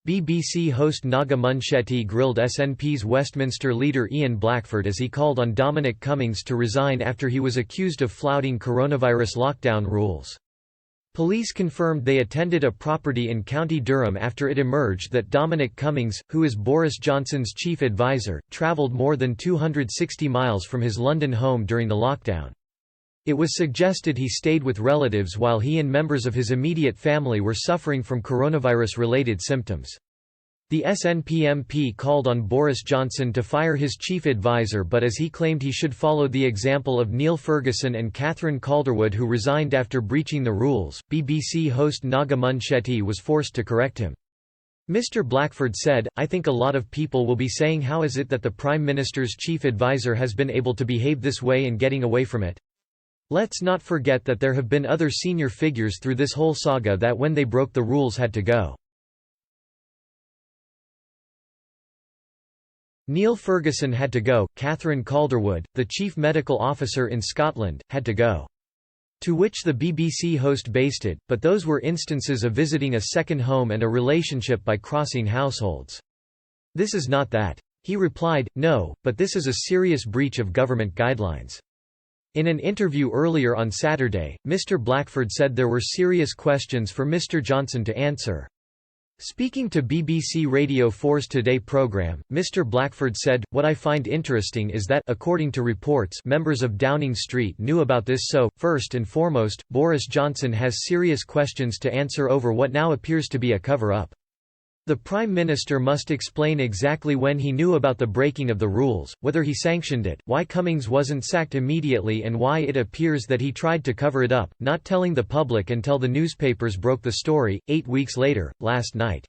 BBC host Naga Munchetty grilled SNP's Westminster leader Ian Blackford as he called on Dominic Cummings to resign after he was accused of flouting coronavirus lockdown rules. Police confirmed they attended a property in County Durham after it emerged that Dominic Cummings, who is Boris Johnson's chief advisor, travelled more than 260 miles from his London home during the lockdown. It was suggested he stayed with relatives while he and members of his immediate family were suffering from coronavirus-related symptoms. The SNP MP called on Boris Johnson to fire his chief advisor, but as he claimed he should follow the example of Neil Ferguson and Catherine Calderwood, who resigned after breaching the rules, BBC host Naga Munchetty was forced to correct him. Mr. Blackford said, "I think a lot of people will be saying how is it that the Prime Minister's chief advisor has been able to behave this way and getting away from it? Let's not forget that there have been other senior figures through this whole saga that when they broke the rules had to go. Neil Ferguson had to go, Catherine Calderwood, the chief medical officer in Scotland, had to go." To which the BBC host b.l.a.s.t.s, but those were instances of visiting a second home and a relationship by crossing households. "This is not that." He replied, "No, but this is a serious breach of government guidelines." In an interview earlier on Saturday, Mr. Blackford said there were serious questions for Mr. Johnson to answer. Speaking to BBC Radio 4's Today programme, Mr. Blackford said, "What I find interesting is that, according to reports, members of Downing Street knew about this, so, first and foremost, Boris Johnson has serious questions to answer over what now appears to be a cover-up. The Prime Minister must explain exactly when he knew about the breaking of the rules, whether he sanctioned it, why Cummings wasn't sacked immediately and why it appears that he tried to cover it up, not telling the public until the newspapers broke the story, 8 weeks later, last night."